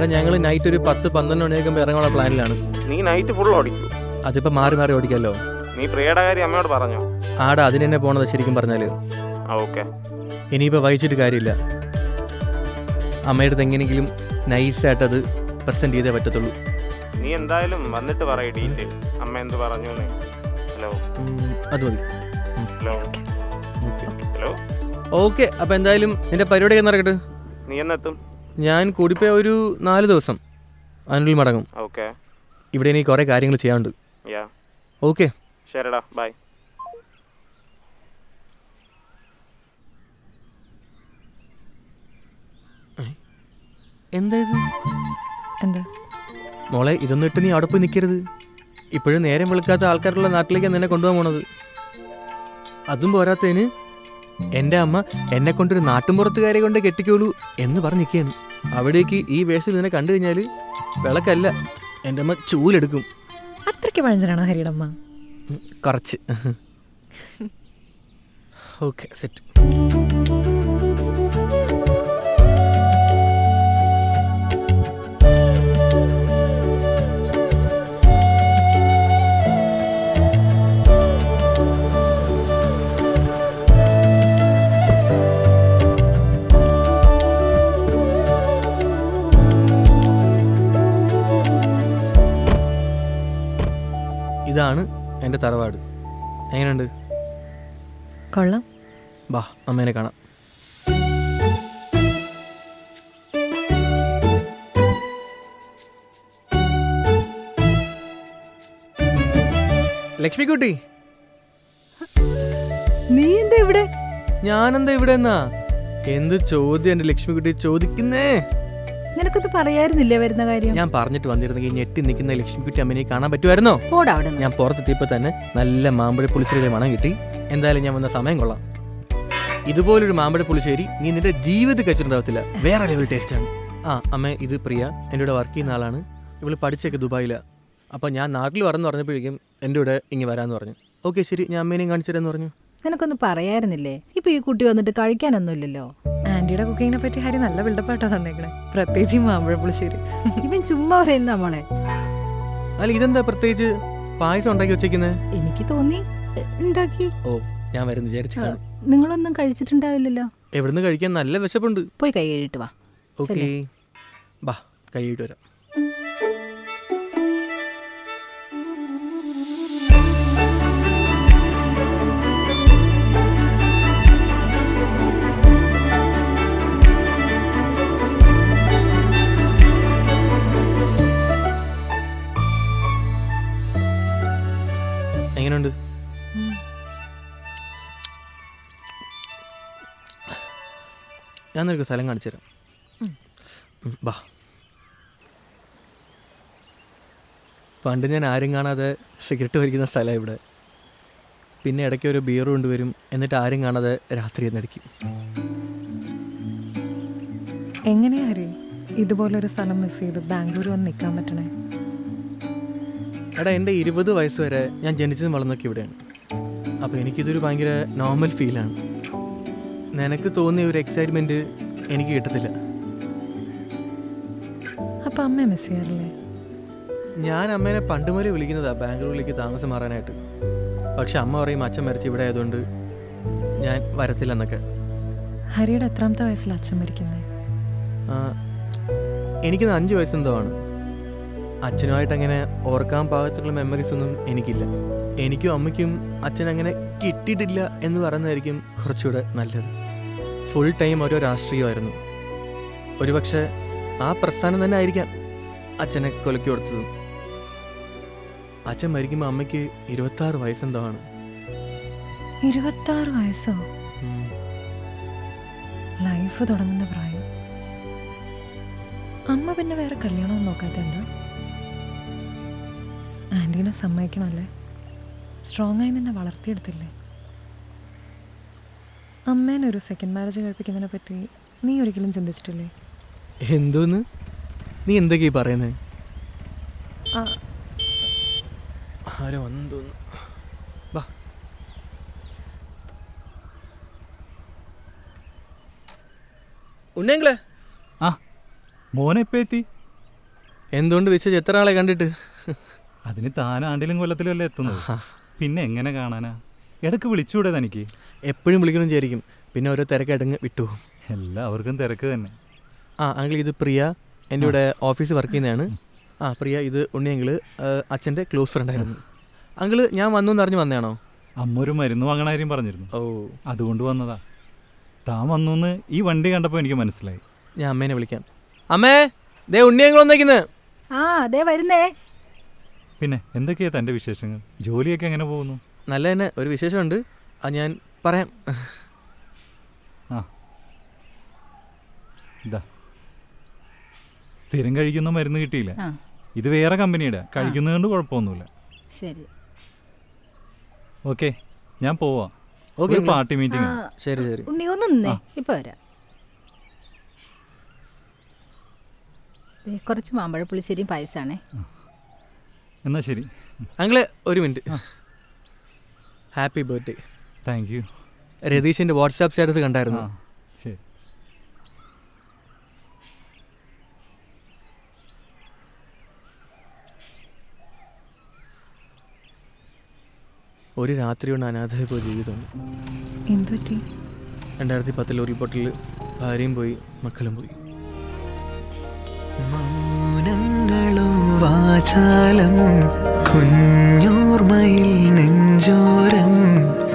എടാ ഞങ്ങൾ നൈറ്റ് ഒരു 10-12 മണിയൊക്കെ ഇറങ്ങാനുള്ള പ്ലാനിലാണ്. നീ നൈറ്റ് ഫുൾ ഓടിക്കൂ. അതിപ്പോൾ മാറി മാറി ഓടിക്കാമല്ലോ. നീ പ്രിയയുടെ കാര്യം അമ്മയോട് പറഞ്ഞോ? ആടാ അതിന് തന്നെ പോണത് ശരിക്കും പറഞ്ഞാൽ. ഓക്കെ. ഇനിയിപ്പോൾ വഹിച്ചിട്ട് കാര്യമില്ല. അമ്മയുടെ അടുത്ത് എങ്ങനെയെങ്കിലും നൈസായിട്ടത് പ്രസൻറ്റ് ചെയ്തേ പറ്റത്തുള്ളൂ. നീ എന്തായാലും വന്നിട്ട് പറയ് ഡീറ്റെയിൽ അമ്മ എന്ത് പറഞ്ഞു. ഹലോ അത് മതി. Hello hello. ഓക്കെ, അപ്പോൾ എന്തായാലും നിന്റെ പരിപാടി നടക്കട്ടെ. നീ എന്നെത്തും? ഞാൻ കൂടിപ്പോയ ഒരു 4 ദിവസം അതിനുള്ളിൽ മടങ്ങും. ഓക്കെ. ഇവിടെ എനിക്ക് കുറേ കാര്യങ്ങൾ ചെയ്യാനുണ്ട്. ഓക്കെ ശരിടാ, ബൈ. എന്താ ഇത്? എന്താ മോളെ, ഇതൊന്നും ഇട്ട് നീ അവിടെ പോയി നിൽക്കരുത്. ഇപ്പോഴും നേരം വെളുക്കാത്ത ആൾക്കാരുള്ള നാട്ടിലേക്കാണ് നിന്നെ കൊണ്ടുപോകാൻ പോണത്. അതും പോരാത്തതിന് എൻ്റെ അമ്മ എന്നെ കൊണ്ടൊരു നാട്ടുമ്പുറത്തുകാരെ കൊണ്ട് കെട്ടിക്കോളൂ എന്ന് പറഞ്ഞിരിക്കുകയാണ്. അവിടേക്ക് ഈ വേഷത്തിൽ നിന്നെ കണ്ടു കഴിഞ്ഞാൽ വിളക്കല്ല, എൻ്റെ അമ്മ ചൂലെടുക്കും. അത്രയ്ക്ക് പഴഞ്ചനാണോ ഹരിയടമ്മ? കുറച്ച്. Okay, set. ഇതാണ് എൻ്റെ തറവാട്. എങ്ങനെയുണ്ട്? കൊള്ളാം. ബാ, അമ്മേനെ കാണാം. ലക്ഷ്മിക്കുട്ടി, നീ എന്താ ഇവിടെ? ഞാനെന്താ ഇവിടെ എന്നാ? എന്ത് ചോദ്യം എൻ്റെ ലക്ഷ്മിക്കുട്ടി ചോദിക്കുന്നേ? നിനക്കൊന്ന് പറയായിരുന്നില്ലേ വരുന്ന കാര്യം? ഞാൻ പറഞ്ഞിട്ട് വന്നിരുന്നെങ്കിൽ ഞെട്ടി നിൽക്കുന്ന ലക്ഷ്മിക്കുട്ടി അമ്മേനെ കാണാൻ പറ്റുമായിരുന്നോ? ഞാൻ പുറത്തെത്തിയപ്പോൾ തന്നെ നല്ല മാമ്പഴ പുളിശ്ശേരിയുടെ മണം കിട്ടി. എന്തായാലും ഞാൻ വന്ന സമയം കൊള്ളാം. ഇതുപോലൊരു മാമ്പഴ പുളിശ്ശേരി നീ നിന്റെ ജീവിതത്തിൽ കഴിച്ചിട്ടുണ്ടാവത്തില്ല. വേറെ ലെവൽ ടേസ്റ്റാണ്. അമ്മ, ഇത് പ്രിയ, എൻ്റെ കൂടെ വർക്ക് ചെയ്യുന്ന ആളാണ്. ഇവള് പഠിച്ചൊക്കെ ദുബായിലാണ്. അപ്പോൾ ഞാൻ നാട്ടിൽ വരെന്ന് പറഞ്ഞപ്പോഴേക്കും എൻ്റെ കൂടെ ഇങ്ങനെ വരാമെന്ന് പറഞ്ഞു. ഓക്കെ ശരി, ഞാൻ അമ്മേനെയും കാണിച്ചു തരാമെന്ന് പറഞ്ഞു. നിനക്കൊന്ന് പറയായിരുന്നില്ലേ? ഇപ്പൊ ഈ കുട്ടി വന്നിട്ട് കഴിക്കാനൊന്നുമില്ലല്ലോ. ആന്റിയുടെ കുക്കിങ്ങിനെ പറ്റി ഹരി നല്ല ബിൽഡപ്പായിട്ടാ തന്നേക്കണേ, പ്രത്യേകിച്ച് മാമ്പഴ പുളിശ്ശേരി. ഇവൻ ചുമ്മാ പറയുന്ന നമ്മളെ. അല്ല, ഇതെന്താ പ്രത്യേകിച്ച് പായസം ഉണ്ടാക്കി വെച്ചേക്കുന്നത്? എനിക്ക് തോന്നി ഉണ്ടാക്കി. ഓ, ഞാൻ വരുന്നു വിചാരിച്ചു. നിങ്ങളൊന്നും കഴിച്ചിട്ടുണ്ടാവില്ലല്ലോ. എവിടുന്ന് കഴിക്കാൻ നല്ല വിശപ്പുണ്ട്. പോയി കൈ കഴുകിട്ട് വാ. ഓക്കെ, ബാ, കൈ കഴുകിട്ട് വരാം. എങ്ങനെയുണ്ട്? ഞാൻ നിനക്ക് സ്ഥലം കാണിച്ചു തരാം. ബാ. പണ്ട് ഞാൻ ആരും കാണാതെ സിഗരറ്റ് വലിക്കുന്ന സ്ഥലമാണ് ഇവിടെ. പിന്നെ ഇടയ്ക്ക് ഒരു ബിയർ കൊണ്ടുവരും, എന്നിട്ട് ആരും കാണാതെ രാത്രി എന്നടിക്കും. എങ്ങനെയാ ഹരി ഇതുപോലൊരു സ്ഥലം മിസ് ചെയ്ത് ബാംഗ്ലൂർ വന്ന് നിൽക്കാൻ പറ്റണേ? എടാ, എൻ്റെ 20 വയസ്സ് വരെ ഞാൻ ജനിച്ചതും വളർന്നൊക്കെ ഇവിടെയാണ്. അപ്പോൾ എനിക്കിതൊരു ഭയങ്കര നോർമൽ ഫീലാണ്. നിനക്ക് തോന്നിയ ഒരു എക്സൈറ്റ്മെൻറ്റ് എനിക്ക് കിട്ടത്തില്ല. അപ്പം അമ്മയെ മിസ് ചെയ്യാറില്ലേ? ഞാൻ അമ്മേനെ പണ്ട് മുതലേ വിളിക്കുന്നതാണ് ബാംഗ്ലൂരിലേക്ക് താമസം മാറാനായിട്ട്. പക്ഷെ അമ്മ പറയും അച്ഛൻ മരിച്ച് ഇവിടെ ആയതുകൊണ്ട് ഞാൻ വരത്തില്ലെന്നൊക്കെ. ഹരിയുടെ എത്രാമത്തെ വയസ്സിൽ അച്ഛൻ മരിക്കുന്നത്? എനിക്കിന്ന് 5 വയസ്സെന്തോ ആണ്. അച്ഛനുമായിട്ട് അങ്ങനെ ഓർക്കാൻ പാകത്തിലുള്ള മെമ്മറീസ് ഒന്നും എനിക്കില്ല. എനിക്കും അമ്മയ്ക്കും അച്ഛനങ്ങനെ കിട്ടിയിട്ടില്ല എന്ന് പറയുന്നതായിരിക്കും കുറച്ചുകൂടെ നല്ലത്. ഫുൾ ടൈം ഓരോ രാഷ്ട്രീയമായിരുന്നു. ഒരുപക്ഷെ ആ പ്രസ്ഥാനം തന്നെ ആയിരിക്കാം അച്ഛനെ കൊലക്കി കൊടുത്തതും. അച്ഛൻ മരിക്കുമ്പോൾ അമ്മയ്ക്ക് 26 വയസ്സെന്തോ ആണ്. 26 വയസ്സോ? ലൈഫ് തുടങ്ങുന്ന പ്രായം. അമ്മ പിന്നെ വേറെ കല്യാണം നോക്കാത്ത എന്താ? ആൻറ്റീനെ സമ്മതിക്കണമല്ലേ? സ്ട്രോങ് ആയി നിന്നെ വളർത്തിയെടുത്തില്ലേ? അമ്മേനൊരു സെക്കൻഡ് മാരേജ് കഴിപ്പിക്കുന്നതിനെ പറ്റി നീ ഒരിക്കലും ചിന്തിച്ചിട്ടില്ലേ? എന്തോന്ന് നീ എന്തൊക്കെയാ പറയുന്നത്? ആരോ വന്നു. വാ. ഉണ്ണെങ്കിലേ ആ മോനെ എപ്പോ എത്തി? എന്തുകൊണ്ട് വിശ്വസിച്ച് എത്ര ആളെ കണ്ടിട്ട്? അതിന് താൻ ആണ്ടിലും കൊല്ലത്തിലും അല്ലേ എത്തുന്നത്. പിന്നെ എങ്ങനെ കാണാനാ? ഇടയ്ക്ക് വിളിച്ചുകൂടെ തനിക്ക്? എപ്പോഴും വിളിക്കണം വിചാരിക്കും, പിന്നെ ഓരോ തിരക്കായിട്ടങ്ങ് വിട്ടു. എല്ലാവർക്കും തിരക്ക് തന്നെ. അങ്കിൾ ഇത് പ്രിയ, എൻ്റെ കൂടെ ഓഫീസിൽ വർക്ക് ചെയ്യുന്നതാണ്. പ്രിയ, ഇത് ഉണ്ണിയങ്കിൾ, അച്ഛൻ്റെ ക്ലോസ് ഫ്രണ്ടായിരുന്നു. അങ്കിൾ ഞാൻ വന്നു എന്നറിഞ്ഞ് വന്നതാണോ? അമ്മ ഒരു മരുന്ന് വാങ്ങണ കാര്യം പറഞ്ഞിരുന്നു. ഓ, അതുകൊണ്ട് വന്നതാ. താൻ വന്നു ഈ വണ്ടി കണ്ടപ്പോൾ എനിക്ക് മനസ്സിലായി. ഞാൻ അമ്മേനെ വിളിക്കാം. അമ്മേ, ദേ ഉണ്ണിയങ്കിൾ വന്നേക്കുന്നത്. അതെ വരുന്നേ. പിന്നെ എന്തൊക്കെയാ തൻ്റെ വിശേഷങ്ങൾ? ജോലിയൊക്കെ എങ്ങനെ പോകുന്നു? നല്ല തന്നെ. ഒരു വിശേഷമുണ്ട്, അത് ഞാൻ പറയാം. ഇതാ, സ്ഥിരം കഴിക്കുന്ന മരുന്ന് കിട്ടിയില്ല. ഇത് വേറെ കമ്പനിയുടെ, കഴിക്കുന്നതുകൊണ്ട് കുഴപ്പമൊന്നുമില്ല. ശരി, ഓക്കെ, ഞാൻ പോവാ. Okay, party meeting. ശരി ശരി. ഉണ്ണി ഒന്ന് നിന്നേ, ഇപ്പൊ വരാം. കുറച്ച് മാമ്പഴ പുളിശ്ശേരിയും പായസാണേ. എന്നാ ശരി. അങ്കിളെ ഒരു minute. Happy birthday. Thank you. രതീഷിൻ്റെ വാട്സാപ്പ് സ്റ്റാറ്റസ് കണ്ടായിരുന്നു. ശരി. ഒരു രാത്രി കൊണ്ട് അനാഥമായി പോയ ജീവിതമാണ്. 2010 ഉരുൾപൊട്ടലിൽ ഭാര്യയും പോയി, മക്കളും പോയി. മൗനങ്ങളും വാചാലം കുഞ്ഞോർമയിൽ നെഞ്ചോരം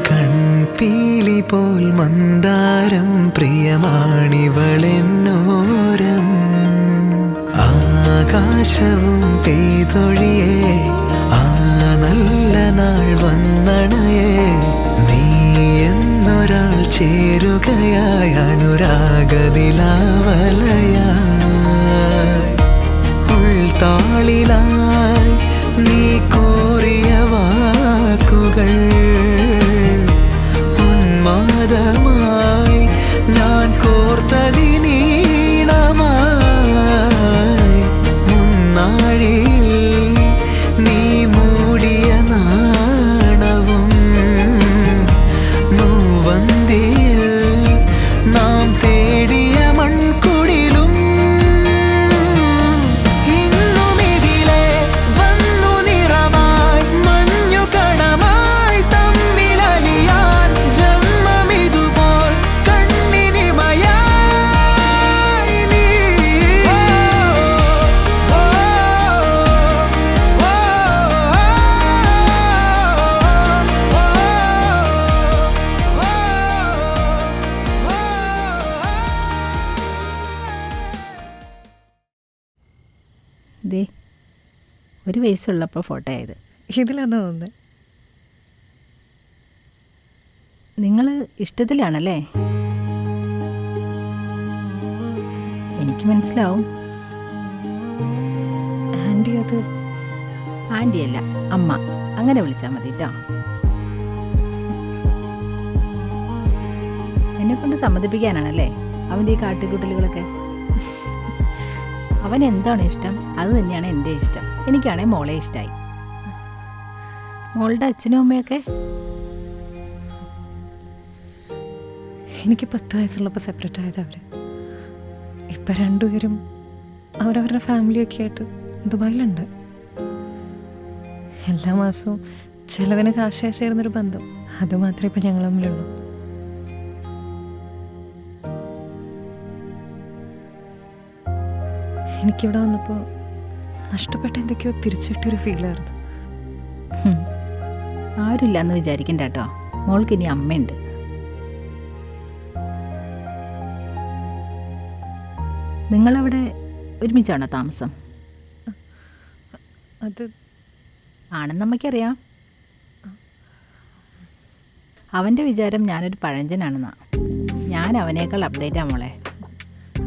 കൺപീലി പോൽ മന്ദാരം പ്രിയമാണിവളെന്നോരം ആകാശവും പെയ്തൊഴിയേ ആ നല്ല നാൾ വന്നണയേ നീ എന്നൊരാൾ ചേരുകയായി അനുരാഗനിലാവലയായി ഉൾത്താളിലായി നീ കോറിയ വാക്കുകൾ ഉന്മാദമായി ഞാൻ കോർത്തതിനീണമായി മുന്നാഴിയിൽ നീ മൂടിയ നാണവും മൂവന്തിയിൽ നാം തേടിയ മൺകുടിലും ഇന്നുമിതിലെ വന്നു നിറമായി മഞ്ഞു കണമായി തമ്മിലലിയാൻ ജന്മമിതുപോൽ കണ്ണിനിമയായി നീ ദേ ഒരു വയസ്സുള്ളപ്പോൾ ഫോട്ടോ ആയത്. ഇതിലാന്ന് തോന്നുന്നത്. നിങ്ങൾ ഇഷ്ടത്തിലാണല്ലേ? എനിക്ക് മനസ്സിലാവും. ആൻറ്റി അത് ആൻറ്റിയല്ല, അമ്മ, അങ്ങനെ വിളിച്ചാൽ മതി കേട്ടോ. എന്നെക്കൊണ്ട് സമ്മതിപ്പിക്കാനാണല്ലേ അവൻ്റെ ഈ കാട്ടിക്കൂട്ടലുകളൊക്കെ? അവൻ എന്താണ് ഇഷ്ടം അത് തന്നെയാണ് എൻ്റെ ഇഷ്ടം. എനിക്കാണെങ്കിൽ മോളെ ഇഷ്ടമായി. മോളുടെ അച്ഛനും അമ്മയൊക്കെ? എനിക്ക് 10 വയസ്സുള്ളപ്പോൾ സെപ്പറേറ്റ് ആയത് അവർ. ഇപ്പം രണ്ടുപേരും അവരവരുടെ ഫാമിലിയൊക്കെ ആയിട്ട് ദുബായിലുണ്ട്. എല്ലാ മാസവും ചിലവിന് കാശ് അയച്ചിരുന്നൊരു ബന്ധം, അത് മാത്രമേ ഇപ്പം ഞങ്ങൾ തമ്മിലുള്ളൂ. എനിക്കിവിടെ വന്നപ്പോൾ നഷ്ടപ്പെട്ട എന്തൊക്കെയോ തിരിച്ചിട്ടൊരു ഫീലായിരുന്നു. ആരുമില്ല എന്ന് വിചാരിക്കണ്ട കേട്ടോ, മോൾക്ക് ഇനി അമ്മയുണ്ട്. നിങ്ങളവിടെ ഒരുമിച്ചാണോ താമസം? അത് ആണെന്നമ്മയ്ക്കറിയാം. അവൻ്റെ വിചാരം ഞാനൊരു പഴഞ്ചനാണെന്നാ. ഞാൻ അവനേക്കാൾ അപ്ഡേറ്റാ മോളെ.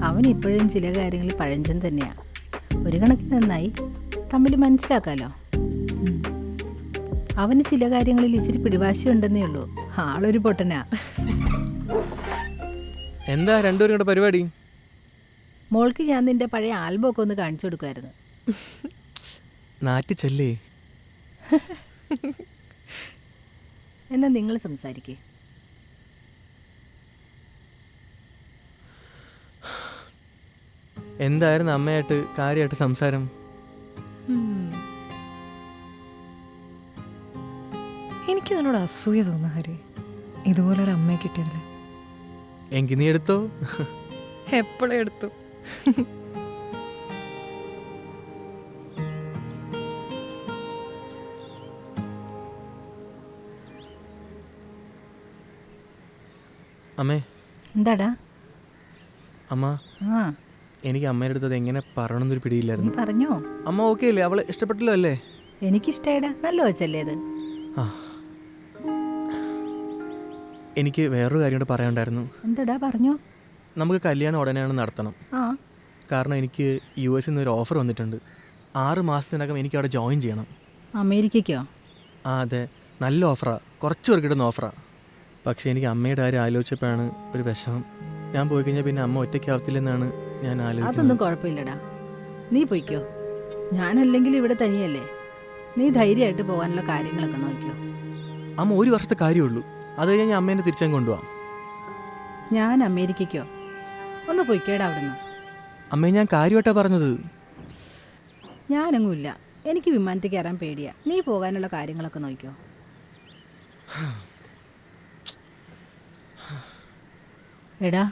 അവൻ ഇപ്പോഴും ചില കാര്യങ്ങളിൽ പഴഞ്ചൻ തന്നെയാണ്. ഒരു കണക്കിന് നന്നായി, തമ്മിൽ മനസ്സിലാക്കാമല്ലോ. അവന് ചില കാര്യങ്ങളിൽ ഇച്ചിരി പിടിവാശി ഉണ്ടെന്നേ ഉള്ളൂ. ആളൊരു പൊട്ടനാ. എന്താ രണ്ടുപേരും കൂടെ പരിപാടി? മോൾക്ക് ഞാൻ നിന്റെ പഴയ ആൽബമൊക്കെ ഒന്ന് കാണിച്ചു കൊടുക്കുമായിരുന്നു. നാട്ടിച്ചല്ലേ? എന്നാൽ നിങ്ങൾ സംസാരിക്കേ. എന്തായിരുന്നു അമ്മയായിട്ട് കാര്യമായിട്ട് സംസാരം? എന്നോട് അസൂയ തോന്നുന്നു ഹരി, ഇതുപോലൊരു അമ്മയെ കിട്ടിയതിൽ. എങ്കിൽ നീ എടുത്തോ. എപ്പോഴും എടുത്തു. അമ്മേ, എന്താടാ? അമ്മ, ആ, എനിക്ക് അമ്മയുടെ അടുത്തത് എങ്ങനെ പറയണമെന്നൊരു നീ പിടിയില്ലായിരുന്നു. പറഞ്ഞോ. അമ്മ ഓക്കെ അല്ലേ? അവളെ ഇഷ്ടപ്പെട്ടല്ലോ അല്ലേ? എനിക്കിഷ്ടേടാ, നല്ല വെച്ചല്ലേ അത്. ആ, എനിക്ക് വേറൊരു കാര്യം കൂടെ പറയാനുണ്ടായിരുന്നു. എന്താടാ, പറഞ്ഞോ. നമുക്ക് കല്യാണം ഉടനെയാണ് നടത്തണം. ആ, കാരണം എനിക്ക് US നിന്ന് ഒരു ഓഫർ വന്നിട്ടുണ്ട്. 6 മാസത്തിനകം എനിക്ക് അവിടെ ജോയിൻ ചെയ്യണം. അമേരിക്കയ്ക്കോ? ആ അതെ, നല്ല ഓഫറാണ്, കുറച്ച് പേർക്ക് കിട്ടുന്ന ഓഫറാണ്. പക്ഷേ എനിക്ക് അമ്മയുടെ കാര്യം ആലോചിച്ചപ്പോഴാണ് ഒരു വിഷമം. ഞാൻ പോയി കഴിഞ്ഞാൽ പിന്നെ അമ്മ ഒറ്റയ്ക്കാവത്തില്ലെന്നാണ് ഞാൻ ആലോചിക്കുന്നത്. അതൊന്നും കുഴപ്പമില്ലടാ, നീ പോയിക്കോ. ഞാനല്ലെങ്കിൽ ഇവിടെ തനിയല്ലേ, നീ ധൈര്യമായിട്ട് പോകാനുള്ള കാര്യങ്ങളൊക്കെ നോക്കിയോ. അമ്മ 1 വർഷത്തെ കാര്യമുള്ളൂ, അത് കഴിഞ്ഞ് ഞാൻ അമ്മേനെ തിരിച്ചങ്ങ് കൊണ്ടുപോകാം. ഞാൻ അമേരിക്കയ്ക്കോ? ഒന്ന് പൊയ്ക്കേടാ അവിടുന്ന്. അമ്മേ, ഞാൻ കാര്യമായിട്ടാണ് പറഞ്ഞത്. ഞാനൊന്നുമില്ല, എനിക്ക് വിമാനത്തിൽ കയറാൻ പേടിയാ. നീ പോകാനുള്ള കാര്യങ്ങളൊക്കെ നോക്കിയോ. എടാ,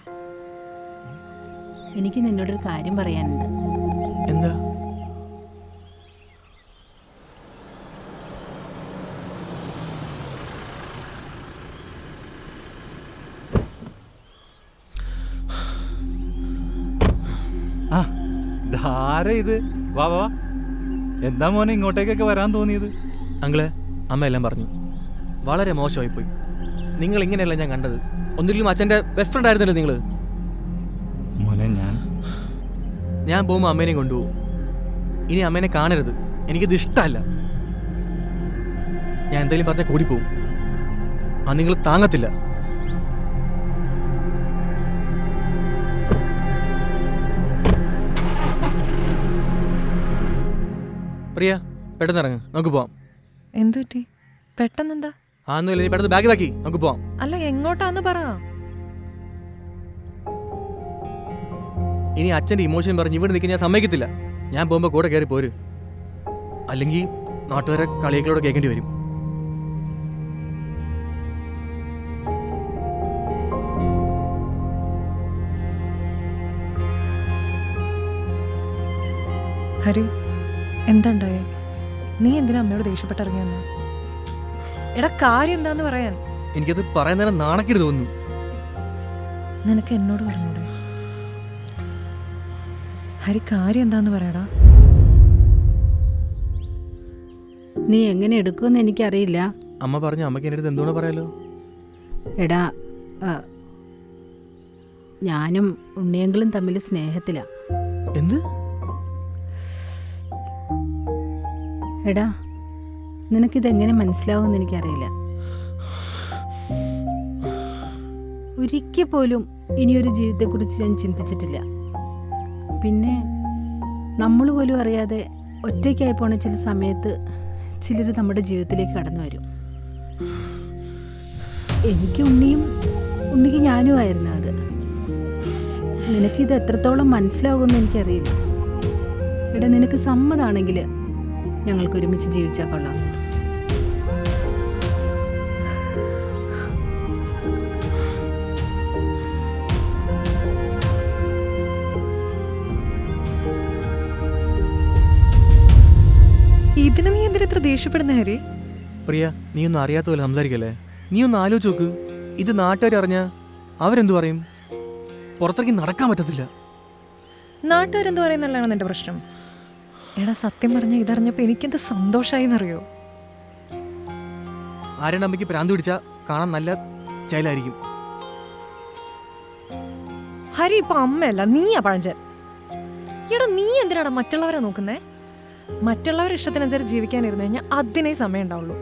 എനിക്ക് നിന്നോടൊരു കാര്യം പറയാനുണ്ട്. എന്താ? ആ ധാര ഇത്. വാ വാ. എന്താ മോനെ ഇങ്ങോട്ടേക്കൊക്കെ വരാൻ തോന്നിയത്? അങ്കിളെ, അമ്മ എല്ലാം പറഞ്ഞു. വളരെ മോശമായിപ്പോയി. നിങ്ങൾ ഇങ്ങനെയല്ല ഞാൻ കണ്ടത്. ഒന്നിലും അച്ഛൻ്റെ ബെസ്റ്റ് ഫ്രണ്ട് ആയിരുന്നല്ലോ നിങ്ങൾ. മോനെ ഞാൻ പോകുമ്പോൾ അമ്മേനെയും കൊണ്ടുപോകും. ഇനി അമ്മേനെ കാണരുത്, എനിക്കിത് ഇഷ്ടമല്ല. ഞാൻ എന്തെങ്കിലും പറഞ്ഞാൽ കൂടിപ്പോവും. അത് നിങ്ങൾ താങ്ങത്തില്ല. പ്രിയ, പെട്ടെന്ന് ഇറങ്ങ്, നമുക്ക് പോവാം. എന്തു പറ്റി? പെട്ടെന്നെന്താ? ആന്നുമില്ല, നീ പെട്ടെന്ന് ബാഗ് ബാക്കി, നമുക്ക് പോവാം. അല്ല, എങ്ങോട്ടാന്ന് പറ. ഇനി അച്ഛൻ്റെ ഇമോഷൻ പറഞ്ഞ് ഇവിടെ നിൽക്കാൻ ഞാൻ സമ്മതിക്കത്തില്ല. ഞാൻ പോകുമ്പോൾ കൂടെ കയറി പോര്, അല്ലെങ്കിൽ നാട്ടുകാരെ കളിയൊക്കെ കേൾക്കേണ്ടി വരും. ഹരി, എന്താണ്ടായേ? നീ എന്തിനാ അമ്മയോട് ദേഷ്യപ്പെട്ടിറങ്ങിയെന്ന്? എടാ, കാര്യം എന്താന്ന് പറയാൻ. എനിക്കത് പറയാൻ നേരം നാണക്കേട് തോന്നുന്നു. നിനക്ക് എന്നോട് പറഞ്ഞൂടെ? ഹരി, കാര്യം എന്താന്ന് പറയടാ. നീ എങ്ങനെ എടുക്കുമെന്ന് എനിക്കറിയില്ല. അമ്മ പറഞ്ഞു, അമ്മയ്ക്ക് എൻ്റെ അടുത്ത് എന്തുകൊണ്ട് പറയാലോ. എടാ, ഞാനും ഉണ്ണിയെങ്കിലും തമ്മിൽ സ്നേഹത്തിലാ. എന്ത്? എടാ, നിനക്കിതെങ്ങനെ മനസ്സിലാവുമെന്ന് എനിക്കറിയില്ല. ഒരിക്കൽ പോലും ഇനിയൊരു ജീവിതത്തെക്കുറിച്ച് ഞാൻ ചിന്തിച്ചിട്ടില്ല. പിന്നെ നമ്മൾ പോലും അറിയാതെ ഒറ്റയ്ക്കായി പോണ ചില സമയത്ത് ചിലർ നമ്മുടെ ജീവിതത്തിലേക്ക് കടന്നു വരും. എനിക്ക് ഉണ്ണിക്ക് ഞാനുമായിരുന്നു അത്. നിനക്കിത് എത്രത്തോളം മനസ്സിലാവുമെന്ന് എനിക്കറിയില്ല. എടാ, നിനക്ക് സമ്മതമാണെങ്കിൽ ഞങ്ങൾക്ക് ഒരുമിച്ച് ജീവിച്ചാൽ കൊള്ളാം. ഇതിന് നീ എന്തിനാ ഇത്ര ദേഷ്യപ്പെടുന്ന ഹരി? പ്രിയ, നീ ഒന്നും അറിയാത്ത പോലെ സംസാരിക്കല്ലേ. നീ ഒന്ന് ആലോചിച്ച് നോക്ക്. ഇത് നാട്ടുകാർ അറിഞ്ഞാൽ അവരെന്തു പറയും? പുറത്തേക്ക് നടക്കാൻ പറ്റത്തില്ല. നാട്ടുകാരെന്ത് പറയുന്നല്ലാണ് നിന്റെ പ്രശ്നം. എടാ, സത്യം പറഞ്ഞ ഇതറിഞ്ഞപ്പോൾ എനിക്കെന്ത് സന്തോഷമായി എന്നറിയോ? ആരുടെ അമ്മയ്ക്ക് പ്രാന്ത് പിടിച്ചാൽ കാണാൻ നല്ല ചൈലായിരിക്കും. ഹരി ഇപ്പൊ അമ്മയല്ല, നീയാ പഴഞ്ചൻ. എടാ, നീ എന്തിനാടാ മറ്റുള്ളവരെ നോക്കുന്നേ? മറ്റുള്ളവരുടെ ഇഷ്ടത്തിനനുസരിച്ച് ജീവിക്കാനിരുന്നു കഴിഞ്ഞാൽ അതിനേ സമയം ഉണ്ടാവുള്ളൂ.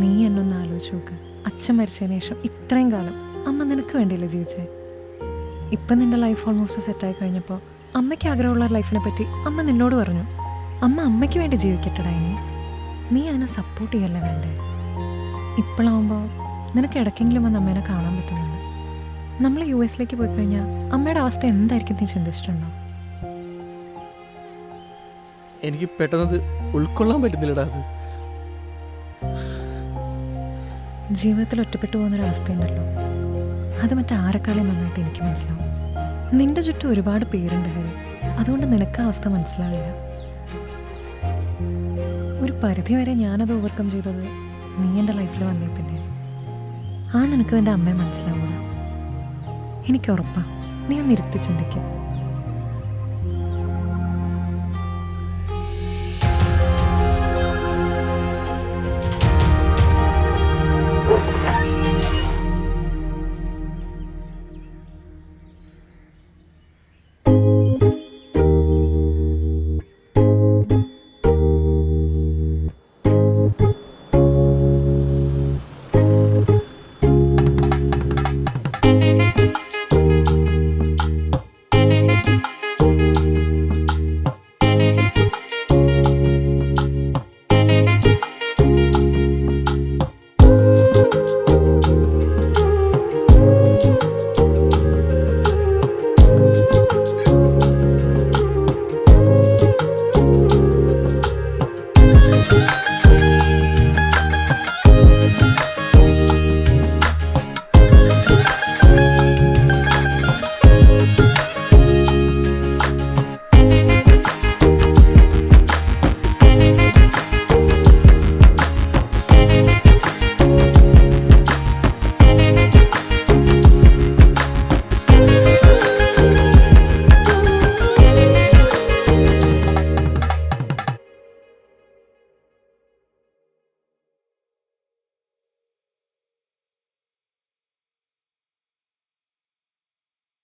നീ എന്നൊന്ന് ആലോചിച്ച് നോക്ക്. അച്ഛൻ മരിച്ചതിന് ശേഷം ഇത്രയും കാലം അമ്മ നിനക്ക് വേണ്ടിയല്ലേ ജീവിച്ചേ? ഇപ്പം നിന്റെ ലൈഫ് ഓൾമോസ്റ്റ് സെറ്റായി കഴിഞ്ഞപ്പോൾ അമ്മയ്ക്ക് ആഗ്രഹമുള്ള ലൈഫിനെ പറ്റി അമ്മ നിന്നോട് പറഞ്ഞു. അമ്മ അമ്മയ്ക്ക് വേണ്ടി ജീവിക്കട്ടെടാ. ഇനി നീ അതിനെ സപ്പോർട്ട് ചെയ്യല്ലേ വേണ്ടേ? ഇപ്പോഴാവുമ്പോൾ നിനക്ക് ഇടയ്ക്കെങ്കിലും വന്ന് അമ്മേനെ കാണാൻ പറ്റുന്നുണ്ട്. നമ്മൾ US പോയി കഴിഞ്ഞാൽ അമ്മയുടെ അവസ്ഥ എന്തായിരിക്കും നീ ചിന്തിച്ചിട്ടുണ്ടോ? എനിക്ക് പെട്ടെന്നത് ഉൾക്കൊള്ളാൻ പറ്റുന്നില്ലടാ. അത് ജീവിതത്തിൽ ഒറ്റപ്പെട്ടു പോകുന്നൊരവസ്ഥയുണ്ടല്ലോ, അത് മറ്റാരെക്കാളും നന്നായിട്ട് എനിക്ക് മനസ്സിലാവും. നിന്റെ ചുറ്റും ഒരുപാട് പേരുണ്ട് ഹരി, അതുകൊണ്ട് നിനക്ക് ആ അവസ്ഥ മനസ്സിലാവില്ല. ഒരു പരിധി വരെ ഞാനത് ഓവർകം ചെയ്തത് നീ എൻ്റെ ലൈഫിൽ വന്നേ പിന്നെ. നിനക്ക് നിൻ്റെ അമ്മയെ മനസ്സിലാവൂല. എനിക്ക് ഉറപ്പാ, നീ ഒന്ന് ഇരുത്തി ചിന്തിക്കുക.